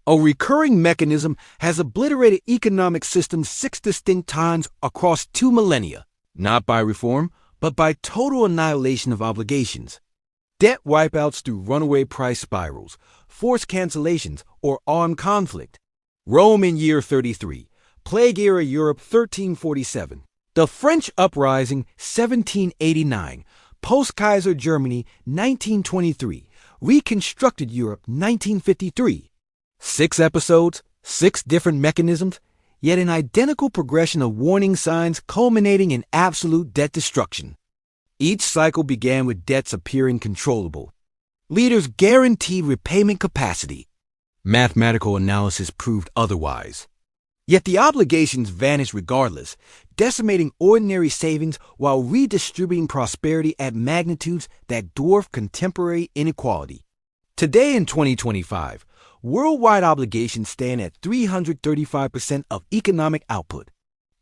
A recurring mechanism has obliterated economic systems 6 distinct times across 2 millennia, not by reform, but by total annihilation of obligations. Debt wipeouts through runaway price spirals, forced cancellations, or armed conflict. Rome in year 33, Plague-era Europe 1347, the French Uprising 1789, Post-Kaiser Germany 1923, Reconstructed Europe 1953. 6 episodes, 6 different mechanisms, yet an identical progression of warning signs culminating in absolute debt destruction. Each cycle began with debts appearing controllable. Leaders guaranteed repayment capacity. Mathematical analysis proved otherwise. Yet the obligations vanished regardless, decimating ordinary savings while redistributing prosperity at magnitudes that dwarf contemporary inequality. Today in 2025, worldwide obligations stand at 335% of economic output.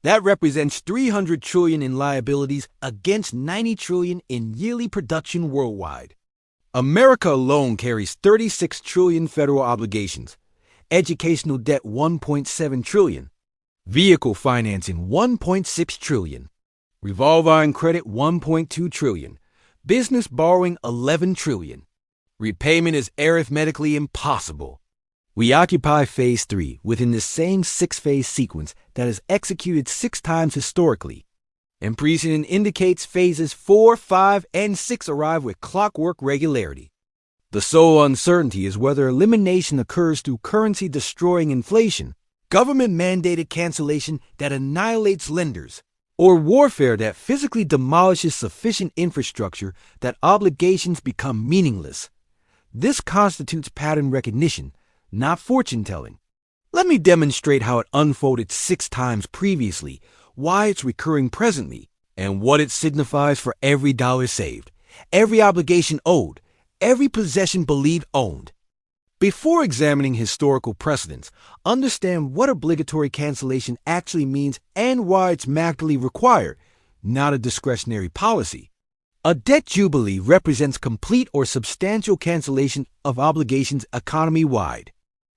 That represents 300 trillion in liabilities against 90 trillion in yearly production worldwide. America alone carries 36 trillion federal obligations, educational debt 1.7 trillion, vehicle financing 1.6 trillion, revolving credit 1.2 trillion, business borrowing 11 trillion. Repayment is arithmetically impossible. We occupy Phase 3 within the same 6-phase sequence that is executed 6 times historically. And precedent indicates Phases 4, 5, and 6 arrive with clockwork regularity. The sole uncertainty is whether elimination occurs through currency-destroying inflation, government-mandated cancellation that annihilates lenders, or warfare that physically demolishes sufficient infrastructure that obligations become meaningless. This constitutes pattern recognition, not fortune-telling. Let me demonstrate how it unfolded 6 times previously, why it's recurring presently, and what it signifies for every dollar saved, every obligation owed, every possession believed owned. Before examining historical precedents, understand what obligatory cancellation actually means and why it's magically required, not a discretionary policy. A debt jubilee represents complete or substantial cancellation of obligations economy-wide.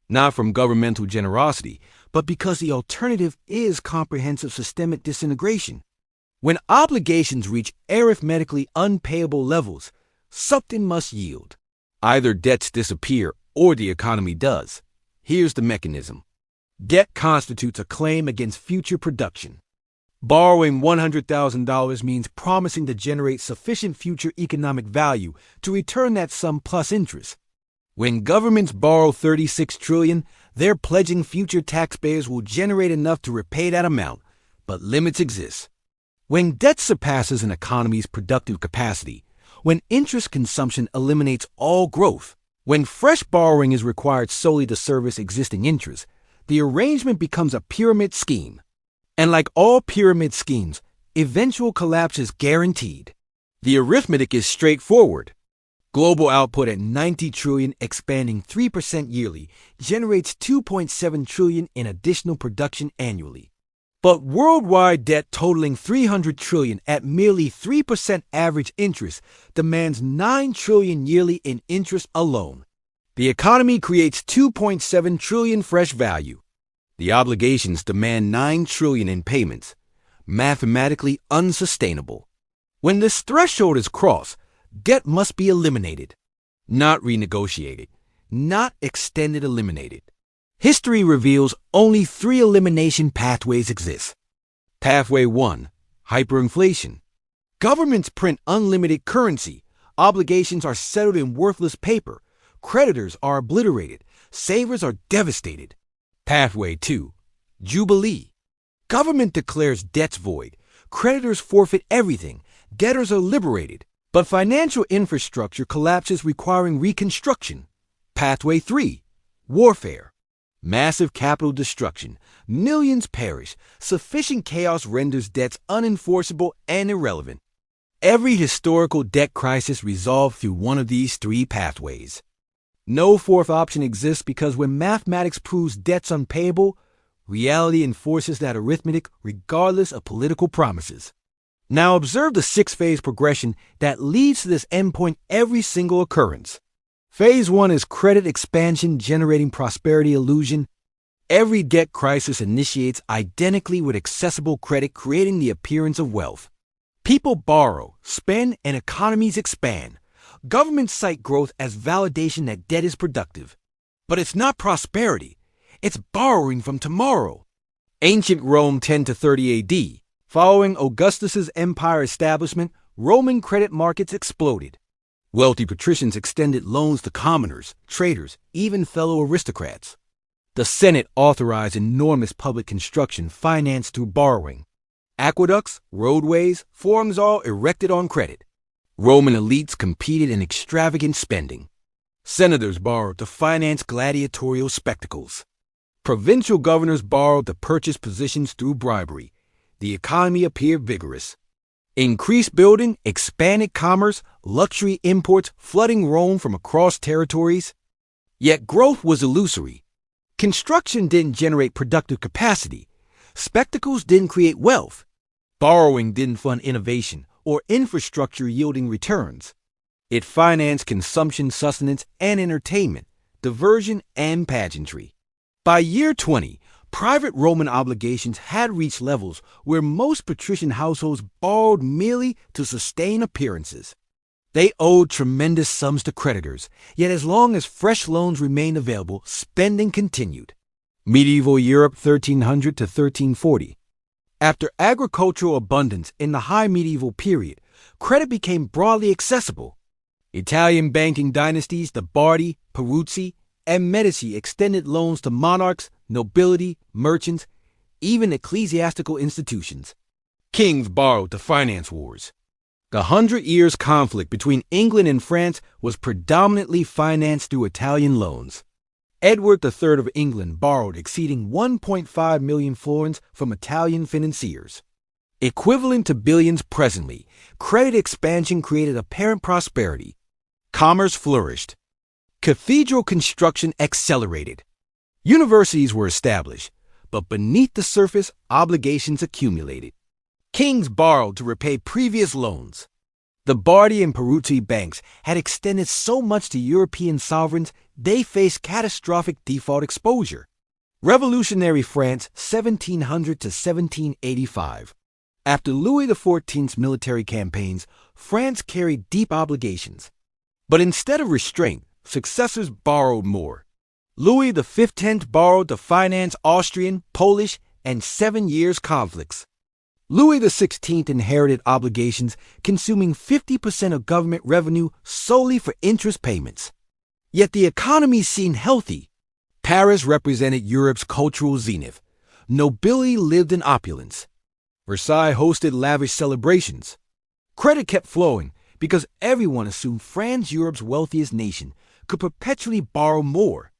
Not from governmental generosity, but because the alternative is comprehensive systemic disintegration. When obligations reach arithmetically unpayable levels, something must yield. Either debts disappear or the economy does. Here's the mechanism. Debt constitutes a claim against future production. Borrowing $100,000 means promising to generate sufficient future economic value to return that sum plus interest. When governments borrow 36 trillion, they're pledging future taxpayers will generate enough to repay that amount, but limits exist. When debt surpasses an economy's productive capacity, when interest consumption eliminates all growth, when fresh borrowing is required solely to service existing interest, the arrangement becomes a pyramid scheme. And like all pyramid schemes, eventual collapse is guaranteed. The arithmetic is straightforward. Global output at 90 trillion expanding 3% yearly generates 2.7 trillion in additional production annually. But worldwide debt totaling 300 trillion at merely 3% average interest demands 9 trillion yearly in interest alone. The economy creates 2.7 trillion fresh value. The obligations demand 9 trillion in payments. Mathematically unsustainable. When this threshold is crossed, debt must be eliminated, not renegotiated, not extended eliminated. History reveals only 3 elimination pathways exist. Pathway 1, hyperinflation. Governments print unlimited currency, obligations are settled in worthless paper, creditors are obliterated, savers are devastated. Pathway 2, jubilee. Government declares debts void, creditors forfeit everything, debtors are liberated. But financial infrastructure collapses requiring reconstruction. Pathway 3, warfare. Massive capital destruction. Millions perish. Sufficient chaos renders debts unenforceable and irrelevant. Every historical debt crisis resolved through one of these 3 pathways. No fourth option exists because when mathematics proves debts unpayable, reality enforces that arithmetic regardless of political promises. Now observe the 6-phase progression that leads to this endpoint every single occurrence. Phase 1 is credit expansion generating prosperity illusion. Every debt crisis initiates identically with accessible credit, creating the appearance of wealth. People borrow, spend, and economies expand. Governments cite growth as validation that debt is productive. But it's not prosperity. It's borrowing from tomorrow. Ancient Rome 10 to 30 AD. Following Augustus's empire establishment, Roman credit markets exploded. Wealthy patricians extended loans to commoners, traders, even fellow aristocrats. The Senate authorized enormous public construction financed through borrowing. Aqueducts, roadways, forums all erected on credit. Roman elites competed in extravagant spending. Senators borrowed to finance gladiatorial spectacles. Provincial governors borrowed to purchase positions through bribery. The economy appeared vigorous. Increased building, expanded commerce, luxury imports flooding Rome from across territories. Yet growth was illusory. Construction didn't generate productive capacity. Spectacles didn't create wealth. Borrowing didn't fund innovation or infrastructure yielding returns. It financed consumption, sustenance, and entertainment, diversion, and pageantry. By year 20, private Roman obligations had reached levels where most patrician households borrowed merely to sustain appearances. They owed tremendous sums to creditors, yet as long as fresh loans remained available, spending continued. Medieval Europe 1300 to 1340. After agricultural abundance in the high medieval period, credit became broadly accessible. Italian banking dynasties, the Bardi, Peruzzi, and Medici extended loans to monarchs, nobility, merchants, even ecclesiastical institutions. Kings borrowed to finance wars. The 100 Years' conflict between England and France was predominantly financed through Italian loans. Edward III of England borrowed exceeding 1.5 million florins from Italian financiers. Equivalent to billions presently, credit expansion created apparent prosperity. Commerce flourished. Cathedral construction accelerated. Universities were established, but beneath the surface, obligations accumulated. Kings borrowed to repay previous loans. The Bardi and Peruzzi banks had extended so much to European sovereigns they faced catastrophic default exposure. Revolutionary France 1700 to 1785. After Louis XIV's military campaigns, France carried deep obligations. But instead of restraint, successors borrowed more. Louis XV borrowed to finance Austrian, Polish, and 7 Years' conflicts. Louis XVI inherited obligations consuming 50% of government revenue solely for interest payments. Yet the economy seemed healthy. Paris represented Europe's cultural zenith. Nobility lived in opulence. Versailles hosted lavish celebrations. Credit kept flowing because everyone assumed France, Europe's wealthiest nation, could perpetually borrow more.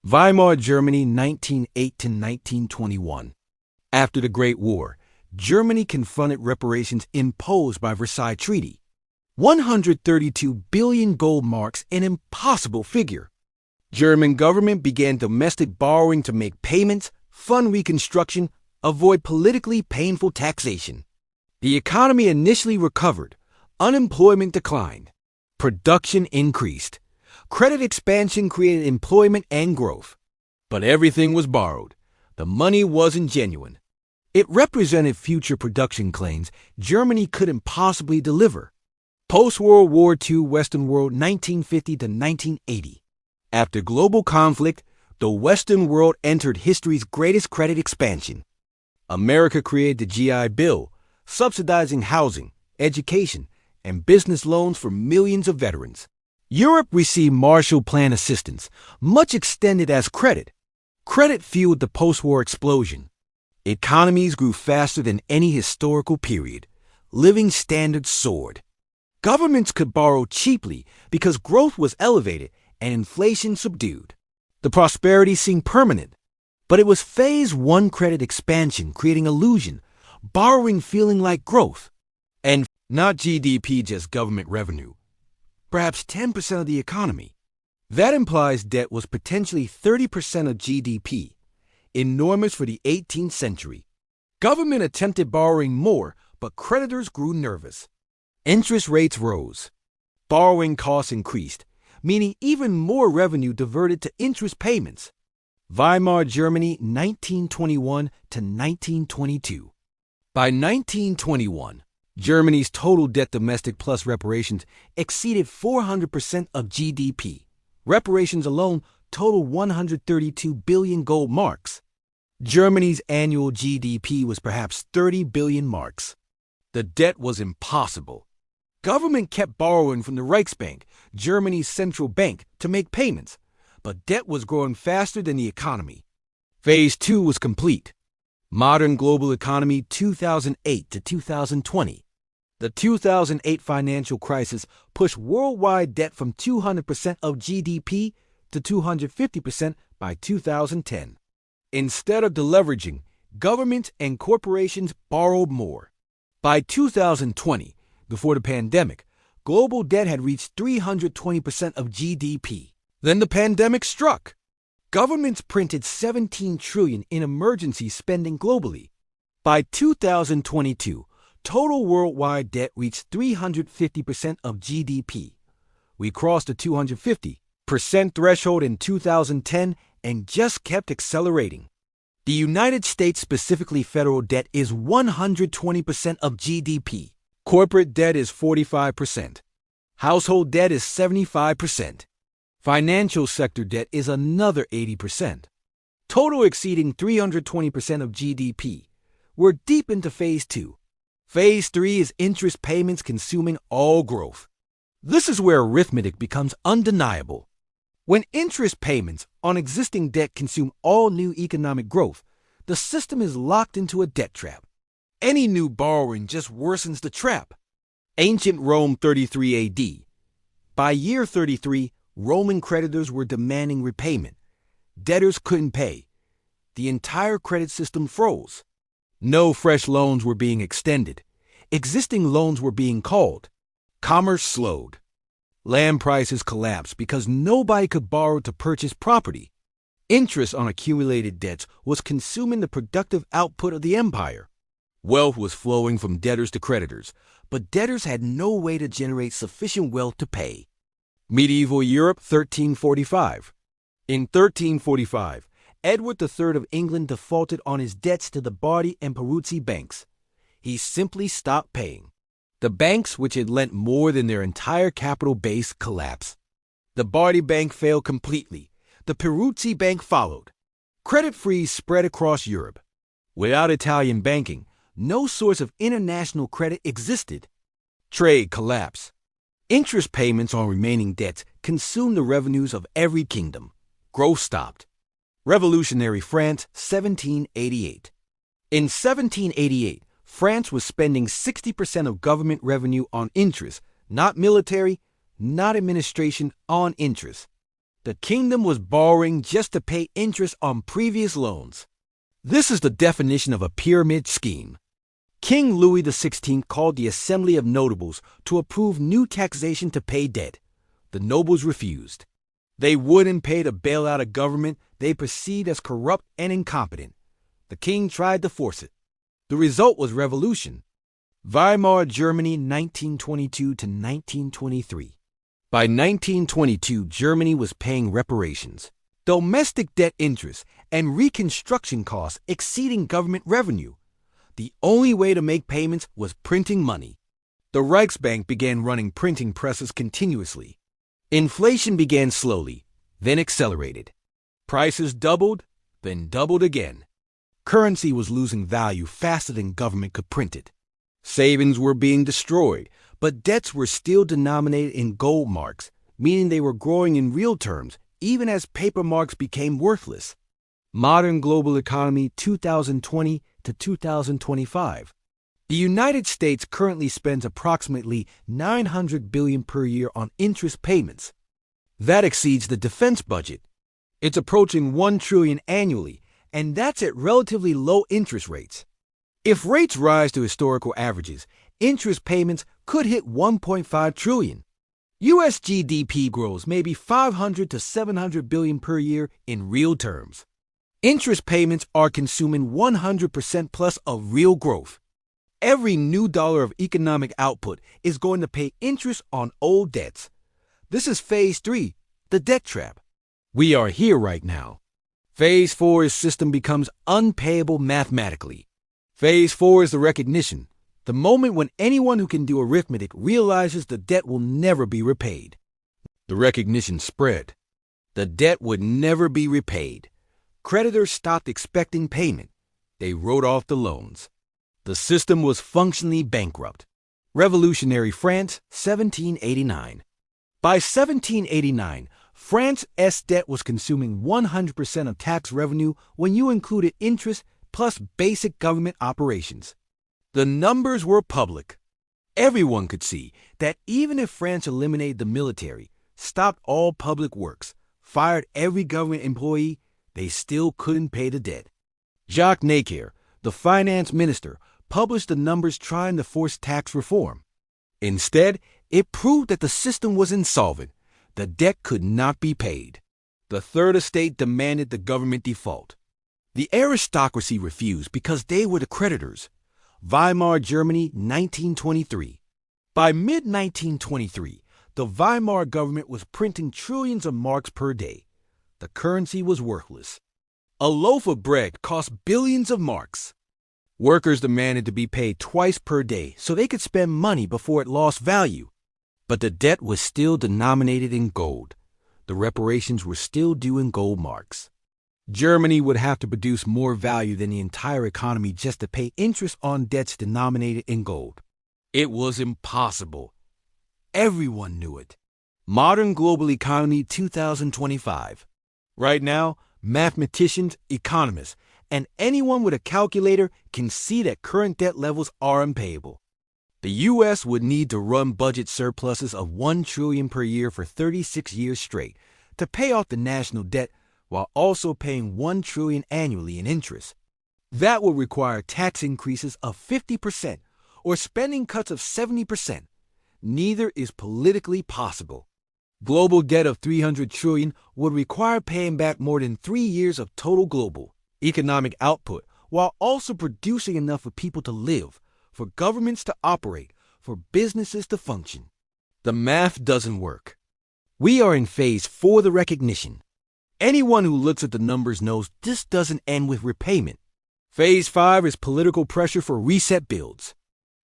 Weimar Germany 1908 to 1921. After the Great War, Germany confronted reparations imposed by Versailles Treaty. 132 billion gold marks, an impossible figure. German government began domestic borrowing to make payments, fund reconstruction, avoid politically painful taxation. The economy initially recovered. Unemployment declined. Production increased. Credit expansion created employment and growth. But everything was borrowed. The money wasn't genuine. It represented future production claims Germany couldn't possibly deliver. Post-World War II Western world 1950 to 1980. After global conflict, the Western world entered history's greatest credit expansion. America created the GI Bill, subsidizing housing, education, and business loans for millions of veterans. Europe received Marshall Plan assistance, much extended as credit. Credit fueled the post-war explosion. Economies grew faster than any historical period. Living standards soared. Governments could borrow cheaply because growth was elevated and inflation subdued. The prosperity seemed permanent, but it was phase 1 credit expansion creating illusion, borrowing feeling like growth. And not GDP, just government revenue. Perhaps 10% of the economy. That implies debt was potentially 30% of GDP, enormous for the 18th century. Government attempted borrowing more, but creditors grew nervous. Interest rates rose. Borrowing costs increased. meaning even more revenue diverted to interest payments. Weimar Germany 1921 to 1922. By 1921, Germany's total debt domestic plus reparations exceeded 400% of GDP. Reparations alone totaled 132 billion gold marks. Germany's annual GDP was perhaps 30 billion marks. The debt was impossible. Government kept borrowing from the Reichsbank, Germany's central bank, to make payments, but debt was growing faster than the economy. Phase 2 was complete. Modern global economy 2008 to 2020. The 2008 financial crisis pushed worldwide debt from 200% of GDP to 250% by 2010. Instead of deleveraging, governments and corporations borrowed more. By 2020, before the pandemic, global debt had reached 320% of GDP. Then the pandemic struck. Governments printed 17 trillion in emergency spending globally. By 2022, total worldwide debt reached 350% of GDP. We crossed the 250% threshold in 2010 and just kept accelerating. The United States, specifically federal debt, is 120% of GDP. Corporate debt is 45%. Household debt is 75%. Financial sector debt is another 80%. Total exceeding 320% of GDP. We're deep into Phase 2. Phase 3 is interest payments consuming all growth. This is where arithmetic becomes undeniable. When interest payments on existing debt consume all new economic growth, the system is locked into a debt trap. Any new borrowing just worsens the trap. Ancient Rome 33 AD. By year 33, Roman creditors were demanding repayment. Debtors couldn't pay. The entire credit system froze. No fresh loans were being extended. Existing loans were being called. Commerce slowed. Land prices collapsed because nobody could borrow to purchase property. Interest on accumulated debts was consuming the productive output of the empire. Wealth was flowing from debtors to creditors, but debtors had no way to generate sufficient wealth to pay. Medieval Europe 1345. In 1345, Edward III of England defaulted on his debts to the Bardi and Peruzzi banks. He simply stopped paying. The banks, which had lent more than their entire capital base, collapsed. The Bardi Bank failed completely. The Peruzzi Bank followed. Credit freeze spread across Europe. Without Italian banking, no source of international credit existed. Trade collapsed. Interest payments on remaining debts consumed the revenues of every kingdom. Growth stopped. Revolutionary France 1788. In 1788, France was spending 60% of government revenue on interest, not military, not administration, on interest. The kingdom was borrowing just to pay interest on previous loans. This is the definition of a pyramid scheme. King Louis XVI called the Assembly of Notables to approve new taxation to pay debt. The nobles refused. They wouldn't pay to bail out a government they perceived as corrupt and incompetent. The king tried to force it. The result was revolution. Weimar Germany 1922 to 1923. By 1922, Germany was paying reparations, domestic debt interest, and reconstruction costs exceeding government revenue. The only way to make payments was printing money. The Reichsbank began running printing presses continuously. Inflation began slowly, then accelerated. Prices doubled, then doubled again. Currency was losing value faster than government could print it. Savings were being destroyed, but debts were still denominated in gold marks, meaning they were growing in real terms, even as paper marks became worthless. Modern global economy 2020 to 2025. The United States currently spends approximately $900 billion per year on interest payments. That exceeds the defense budget. It's approaching $1 trillion annually, and that's at relatively low interest rates. If rates rise to historical averages, interest payments could hit $1.5 trillion. U.S. GDP grows maybe 500 to 700 billion per year in real terms. Interest payments are consuming 100% plus of real growth. Every new dollar of economic output is going to pay interest on old debts. This is Phase 3, the debt trap. We are here right now. Phase 4 is system becomes unpayable mathematically. Phase 4 is the recognition, the moment when anyone who can do arithmetic realizes the debt will never be repaid. The recognition spread. The debt would never be repaid. Creditors stopped expecting payment. They wrote off the loans. The system was functionally bankrupt. Revolutionary France, 1789. By 1789, France's debt was consuming 100% of tax revenue when you included interest plus basic government operations. The numbers were public. Everyone could see that even if France eliminated the military, stopped all public works, fired every government employee, they still couldn't pay the debt. Jacques Necker, the finance minister, published the numbers trying to force tax reform. Instead, it proved that the system was insolvent. The debt could not be paid. The Third Estate demanded the government default. The aristocracy refused because they were the creditors. Weimar Germany, 1923. By mid-1923, the Weimar government was printing trillions of marks per day. The currency was worthless. A loaf of bread cost billions of marks. Workers demanded to be paid twice per day so they could spend money before it lost value. But the debt was still denominated in gold. The reparations were still due in gold marks. Germany would have to produce more value than the entire economy just to pay interest on debts denominated in gold. It was impossible. Everyone knew it. Modern Global Economy 2025. Right now, mathematicians, economists, and anyone with a calculator can see that current debt levels are unpayable. The U.S. would need to run budget surpluses of $1 trillion per year for 36 years straight to pay off the national debt while also paying $1 trillion annually in interest. That would require tax increases of 50% or spending cuts of 70%. Neither is politically possible. Global debt of $300 trillion would require paying back more than 3 years of total global economic output while also producing enough for people to live, for governments to operate, for businesses to function. The math doesn't work. We are in Phase 4, the recognition. Anyone who looks at the numbers knows this doesn't end with repayment. Phase 5 is political pressure for reset builds.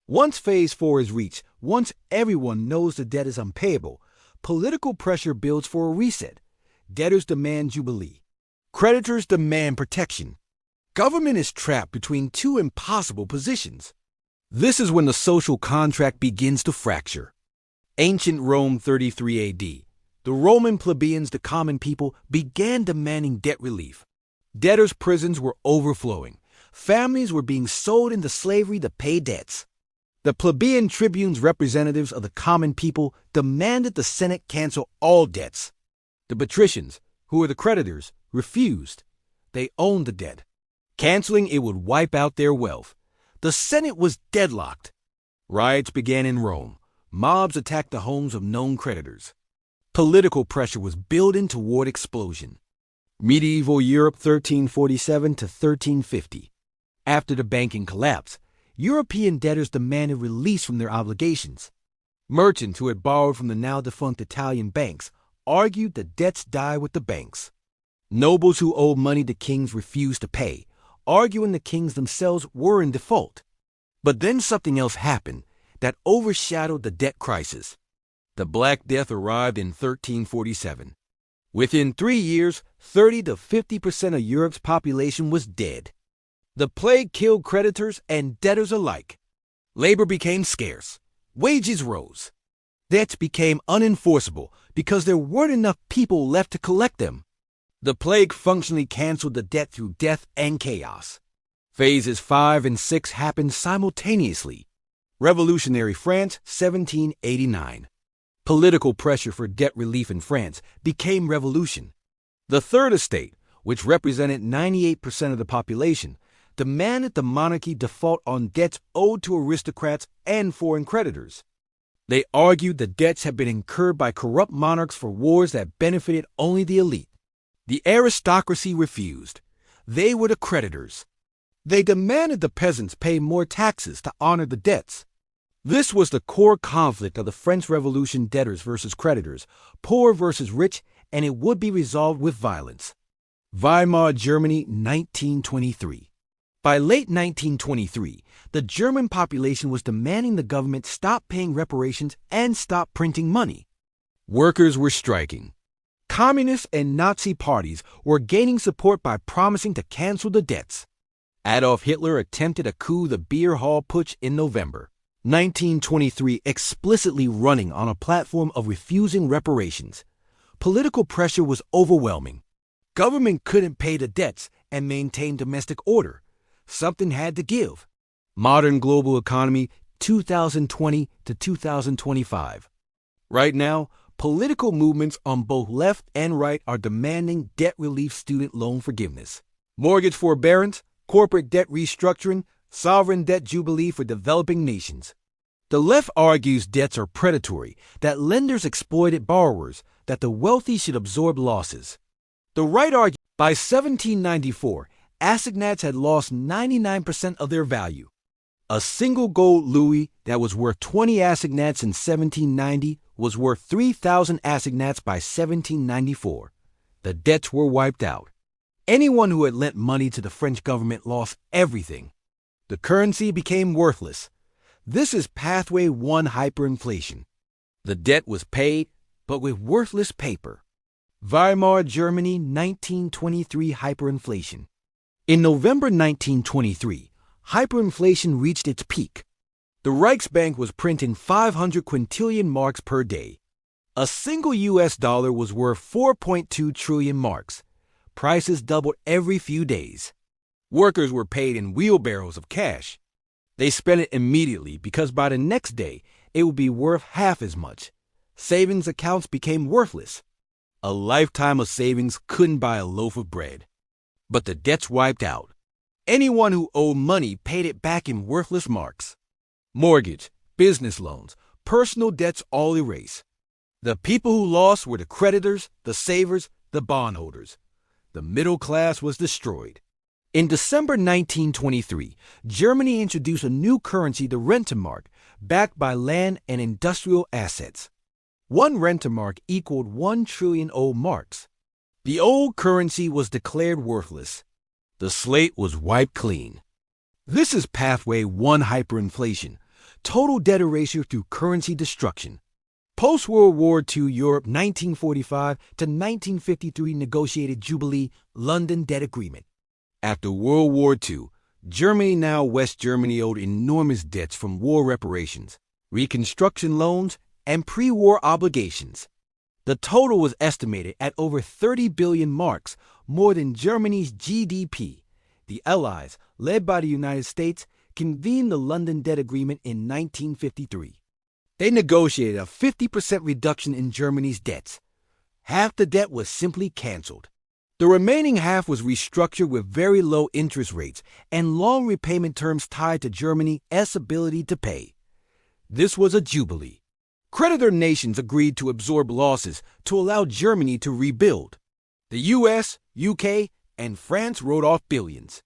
Once Phase 4 is reached, once everyone knows the debt is unpayable, political pressure builds for a reset. Debtors demand jubilee. Creditors demand protection. Government is trapped between two impossible positions. This is when the social contract begins to fracture. Ancient Rome, 33 A.D. The Roman plebeians, the common people, began demanding debt relief. Debtors' prisons were overflowing. Families were being sold into slavery to pay debts. The plebeian tribunes, representatives of the common people, demanded the Senate cancel all debts. The patricians, who were the creditors, refused. They owned the debt. Canceling it would wipe out their wealth. The Senate was deadlocked. Riots began in Rome. Mobs attacked the homes of known creditors. Political pressure was building toward explosion. Medieval Europe, 1347 to 1350. After the banking collapse, European debtors demanded release from their obligations. Merchants who had borrowed from the now-defunct Italian banks argued that debts die with the banks. Nobles who owed money to kings refused to pay, arguing the kings themselves were in default. But then something else happened that overshadowed the debt crisis. The Black Death arrived in 1347. Within 3 years, 30 to 50% of Europe's population was dead. The plague killed creditors and debtors alike. Labor became scarce. Wages rose. Debts became unenforceable because there weren't enough people left to collect them. The plague functionally canceled the debt through death and chaos. Phases 5 and 6 happened simultaneously. Revolutionary France, 1789. Political pressure for debt relief in France became revolution. The Third Estate, which represented 98% of the population, demanded the monarchy default on debts owed to aristocrats and foreign creditors. They argued the debts had been incurred by corrupt monarchs for wars that benefited only the elite. The aristocracy refused. They were the creditors. They demanded the peasants pay more taxes to honor the debts. This was the core conflict of the French Revolution: debtors versus creditors, poor versus rich, and it would be resolved with violence. Weimar Germany, 1923. By late 1923, the German population was demanding the government stop paying reparations and stop printing money. Workers were striking. Communist and Nazi parties were gaining support by promising to cancel the debts. Adolf Hitler attempted a coup, the Beer Hall Putsch, in November 1923, explicitly running on a platform of refusing reparations. Political pressure was overwhelming. Government couldn't pay the debts and maintain domestic order. Something had to give. Modern global economy, 2020 to 2025. Right now, political movements on both left and right are demanding debt relief, student loan forgiveness, mortgage forbearance, corporate debt restructuring, sovereign debt jubilee for developing nations. The left argues debts are predatory, that lenders exploited borrowers, that the wealthy should absorb losses. The right argues by 1794, assignats had lost 99% of their value. A single gold louis that was worth 20 assignats in 1790 was worth 3,000 assignats by 1794. The debts were wiped out. Anyone who had lent money to the French government lost everything. The currency became worthless. This is pathway 1 hyperinflation. The debt was paid, but with worthless paper. Weimar Germany, 1923 hyperinflation. In November 1923, hyperinflation reached its peak. The Reichsbank was printing 500 quintillion marks per day. A single US dollar was worth 4.2 trillion marks. Prices doubled every few days. Workers were paid in wheelbarrows of cash. They spent it immediately because by the next day it would be worth half as much. Savings accounts became worthless. A lifetime of savings couldn't buy a loaf of bread. But the debts wiped out. Anyone who owed money paid it back in worthless marks. Mortgage, business loans, personal debts all erased. The people who lost were the creditors, the savers, the bondholders. The middle class was destroyed. In December 1923, Germany introduced a new currency, the Rentenmark, backed by land and industrial assets. 1 Rentenmark equaled 1 trillion old marks. The old currency was declared worthless. The slate was wiped clean. This is pathway 1 hyperinflation, total debt erasure through currency destruction. Post-World War II Europe, 1945 to 1953 negotiated Jubilee London Debt Agreement. After World War II, Germany, now West Germany, owed enormous debts from war reparations, reconstruction loans, and pre-war obligations. The total was estimated at over 30 billion marks, more than Germany's GDP. The Allies, led by the United States, convened the London Debt Agreement in 1953. They negotiated a 50% reduction in Germany's debts. Half the debt was simply canceled. The remaining half was restructured with very low interest rates and long repayment terms tied to Germany's ability to pay. This was a jubilee. Creditor nations agreed to absorb losses to allow Germany to rebuild. The US, UK, and France wrote off billions.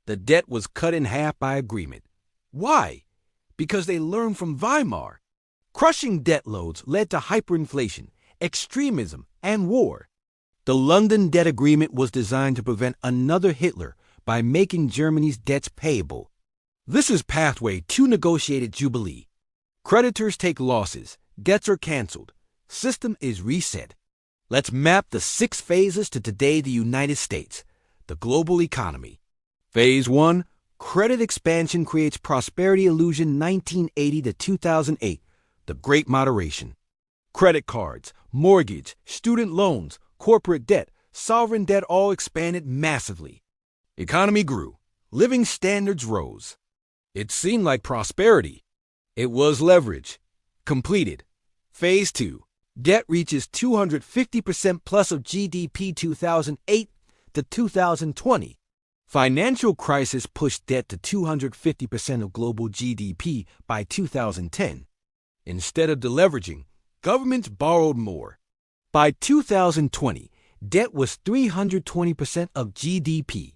The debt was cut in half by agreement. Why? Because they learned from Weimar. Crushing debt loads led to hyperinflation, extremism, and war. The London Debt Agreement was designed to prevent another Hitler by making Germany's debts payable. This is pathway 2 negotiated Jubilee. Creditors take losses. Debts are canceled. System is reset. Let's map the 6 phases to today, the United States, the global economy. Phase 1, credit expansion creates prosperity illusion, 1980 to 2008, the Great Moderation. Credit cards, mortgage, student loans, corporate debt, sovereign debt all expanded massively. Economy grew. Living standards rose. It seemed like prosperity. It was leverage. Completed. Phase 2. Debt reaches 250% plus of GDP 2008 to 2020. Financial crisis pushed debt to 250% of global GDP by 2010. Instead of deleveraging, governments borrowed more. By 2020, debt was 320% of GDP.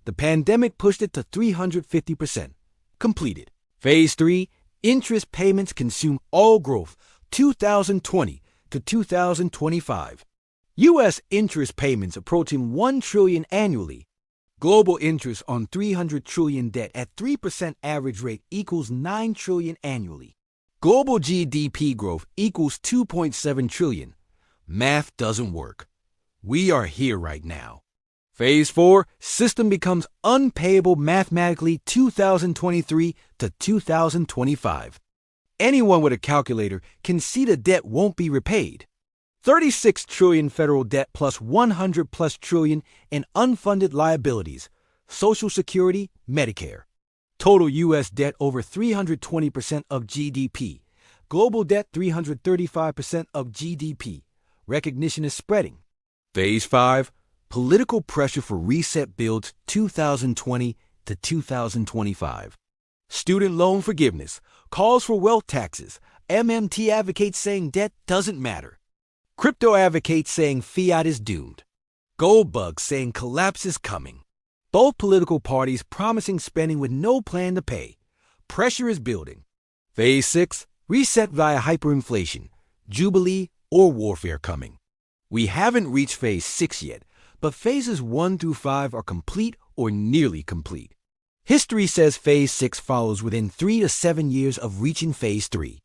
The pandemic pushed it to 350%. Completed. Phase 3. Interest payments consume all growth 2020 to 2025. U.S. interest payments approaching $1 trillion annually. Global interest on $300 trillion debt at 3% average rate equals $9 trillion annually. Global GDP growth equals $2.7 trillion. Math doesn't work. We are here right now. Phase 4, system becomes unpayable mathematically 2023 to 2025. Anyone with a calculator can see the debt won't be repaid. 36 trillion federal debt plus 100 plus trillion in unfunded liabilities, Social Security, Medicare. Total U.S. debt over 320% of GDP. Global debt 335% of GDP. Recognition is spreading. Phase 5, political pressure for reset builds 2020 to 2025. Student loan forgiveness, calls for wealth taxes. MMT advocates saying debt doesn't matter. Crypto advocates saying fiat is doomed. Gold bugs saying collapse is coming. Both political parties promising spending with no plan to pay. Pressure is building. Phase 6, reset via hyperinflation, jubilee or warfare coming. We haven't reached phase 6 yet, but phases 1 through 5 are complete or nearly complete. History says phase 6 follows within 3 to 7 years of reaching phase 3.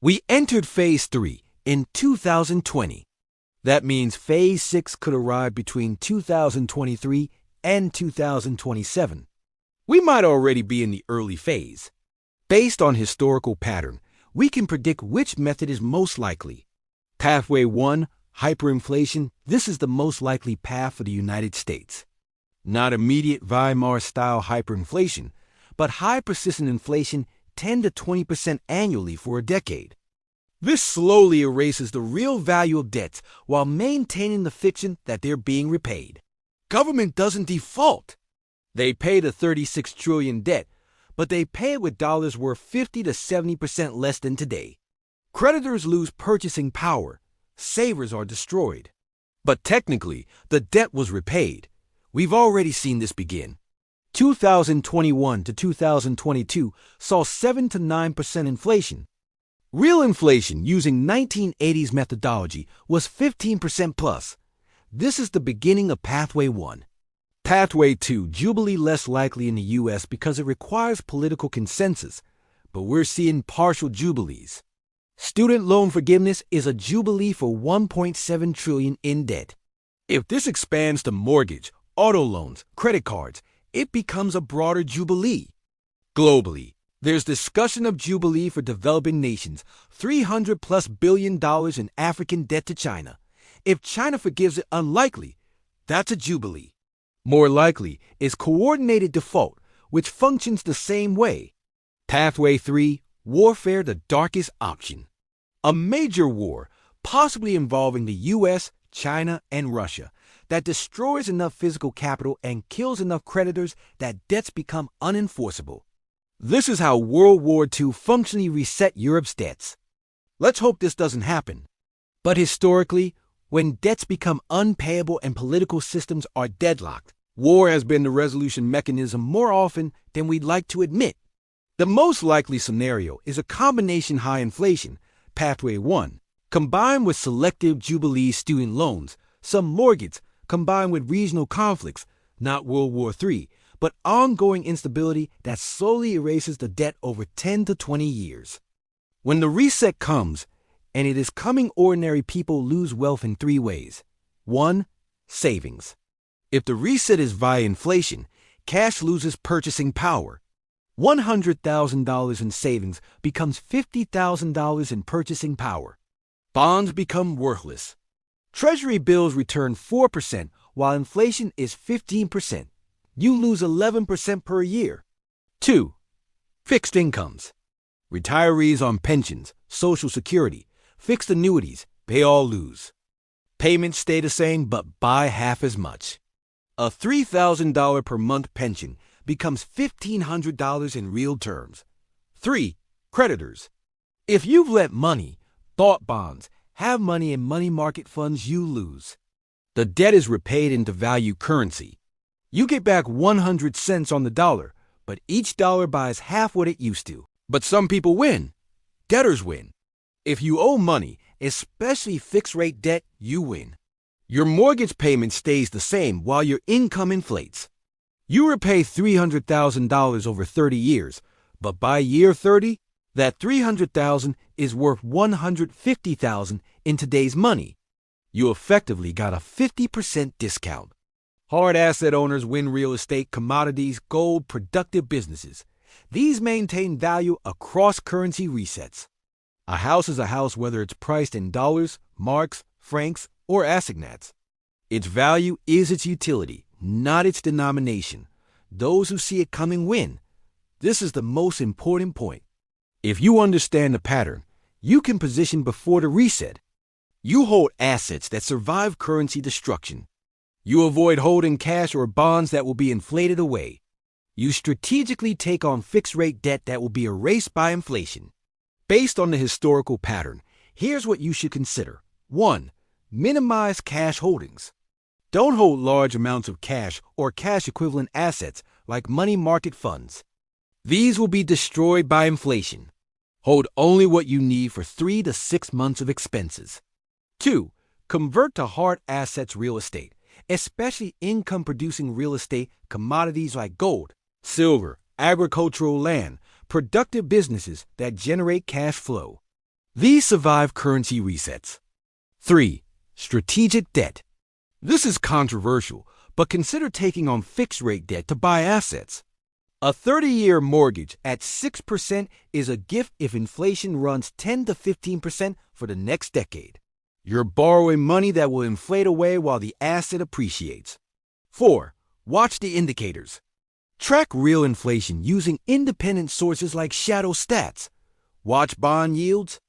We entered phase 3 in 2020. That means phase 6 could arrive between 2023 and 2027. We might already be in the early phase. Based on historical pattern, we can predict which method is most likely. Pathway 1, hyperinflation. This is the most likely path for the United States. Not immediate Weimar-style hyperinflation, but high persistent inflation 10 to 20% annually for a decade. This slowly erases the real value of debts while maintaining the fiction that they're being repaid. Government doesn't default. They pay the 36 trillion debt, but they pay it with dollars worth 50 to 70% less than today. Creditors lose purchasing power. Savers are destroyed. But technically, the debt was repaid. We've already seen this begin. 2021 to 2022 saw 7 to 9% inflation. Real inflation using 1980s methodology was 15% plus. This is the beginning of Pathway 1. Pathway 2, jubilee less likely in the U.S. because it requires political consensus, but we're seeing partial jubilees. Student loan forgiveness is a jubilee for $1.7 trillion in debt. If this expands to mortgage, auto loans, credit cards, it becomes a broader jubilee. Globally, there's discussion of jubilee for developing nations, $300 plus billion in African debt to China. If China forgives it, unlikely, that's a jubilee. More likely is coordinated default, which functions the same way. Pathway 3, warfare the darkest option. A major war, possibly involving the U.S., China, and Russia, that destroys enough physical capital and kills enough creditors that debts become unenforceable. This is how World War II functionally reset Europe's debts. Let's hope this doesn't happen. But historically, when debts become unpayable and political systems are deadlocked, war has been the resolution mechanism more often than we'd like to admit. The most likely scenario is a combination high inflation, Pathway 1, combined with selective jubilee student loans, some mortgage, combined with regional conflicts, not World War III, but ongoing instability that slowly erases the debt over 10 to 20 years. When the reset comes, and it is coming, ordinary people lose wealth in 3 ways. 1. Savings. If the reset is via inflation, cash loses purchasing power. $100,000 in savings becomes $50,000 in purchasing power. Bonds become worthless. Treasury bills return 4%, while inflation is 15%. You lose 11% per year. 2. Fixed incomes. Retirees on pensions, Social Security, fixed annuities, they all lose. Payments stay the same but buy half as much. A $3,000 per month pension becomes $1,500 in real terms. 3. Creditors. If you've lent money, bought bonds, have money in money market funds, you lose. The debt is repaid into value currency. You get back 100 cents on the dollar, but each dollar buys half what it used to. But some people win. Debtors win. If you owe money, especially fixed-rate debt, you win. Your mortgage payment stays the same while your income inflates. You repay $300,000 over 30 years, but by year 30, that $300,000 is worth $150,000 in today's money. You effectively got a 50% discount. Hard asset owners win real estate, commodities, gold, productive businesses. These maintain value across currency resets. A house is a house whether it's priced in dollars, marks, francs, or assignats. Its value is its utility, not its denomination. Those who see it coming win. This is the most important point. If you understand the pattern, you can position before the reset. You hold assets that survive currency destruction. You avoid holding cash or bonds that will be inflated away. You strategically take on fixed-rate debt that will be erased by inflation. Based on the historical pattern, here's what you should consider. 1. Minimize cash holdings. Don't hold large amounts of cash or cash-equivalent assets like money market funds. These will be destroyed by inflation. Hold only what you need for 3 to 6 months of expenses. 2. Convert to hard assets real estate, especially income-producing real estate commodities like gold, silver, agricultural land, productive businesses that generate cash flow. These survive currency resets. 3. Strategic debt. This is controversial, but consider taking on fixed-rate debt to buy assets. A 30-year mortgage at 6% is a gift if inflation runs 10 to 15% for the next decade. You're borrowing money that will inflate away while the asset appreciates. 4. Watch the indicators. Track real inflation using independent sources like shadow stats. Watch bond yields.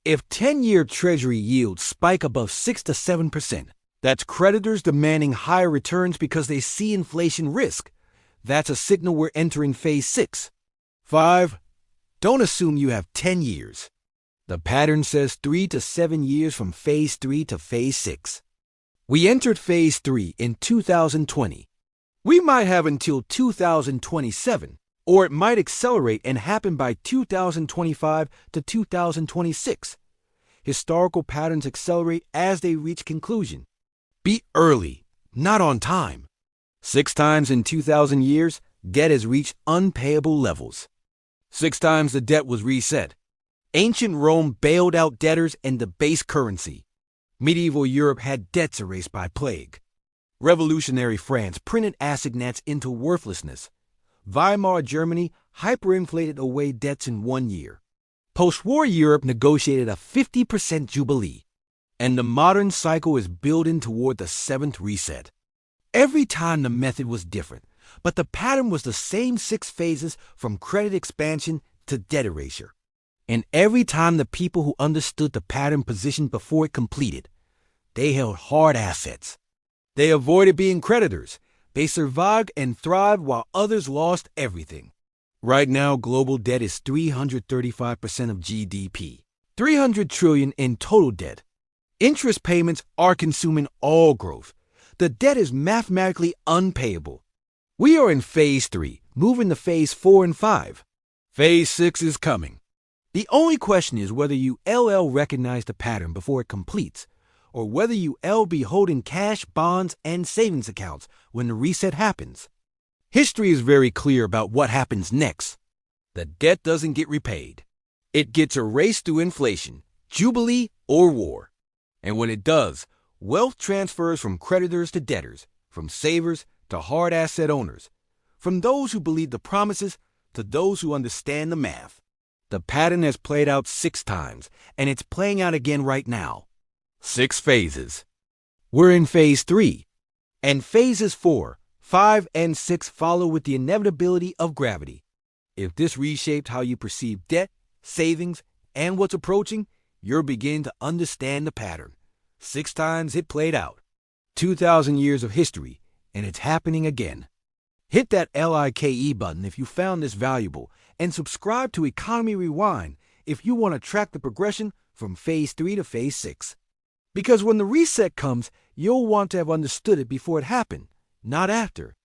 If 10-year Treasury yields spike above 6 to 7%, that's creditors demanding higher returns because they see inflation risk. That's a signal we're entering phase 6. 5. Don't assume you have 10 years. The pattern says 3 to 7 years from phase 3 to phase 6. We entered phase 3 in 2020. We might have until 2027, or it might accelerate and happen by 2025 to 2026. Historical patterns accelerate as they reach conclusion. Be early, not on time. 6 times in 2,000 years, debt has reached unpayable levels. 6 times the debt was reset. Ancient Rome bailed out debtors and debased currency. Medieval Europe had debts erased by plague. Revolutionary France printed assignats into worthlessness. Weimar Germany hyperinflated away debts in 1 year. Post-war Europe negotiated a 50% jubilee. And the modern cycle is building toward the 7th reset. Every time the method was different, but the pattern was the same 6 phases from credit expansion to debt erasure. And every time the people who understood the pattern positioned before it completed, they held hard assets. They avoided being creditors. They survived and thrived while others lost everything. Right now, global debt is 335% of GDP, $300 trillion in total debt. Interest payments are consuming all growth. The debt is mathematically unpayable. We are in phase 3, moving to phase 4 and 5. Phase 6 is coming. The only question is whether you recognize the pattern before it completes, or whether you be holding cash, bonds, and savings accounts when the reset happens. History is very clear about what happens next. The debt doesn't get repaid. It gets erased through inflation, jubilee, or war. And when it does, wealth transfers from creditors to debtors, from savers to hard asset owners, from those who believe the promises to those who understand the math. The pattern has played out 6 times, and it's playing out again right now. 6 phases. We're in phase 3, and phases 4, 5, and 6 follow with the inevitability of gravity. If this reshaped how you perceive debt, savings, and what's approaching, you're beginning to understand the pattern. 6 times it played out. 2,000 years of history, and it's happening again. Hit that like button if you found this valuable, and subscribe to Economy Rewind if you want to track the progression from phase 3 to phase 6. Because when the reset comes, you'll want to have understood it before it happened, not after.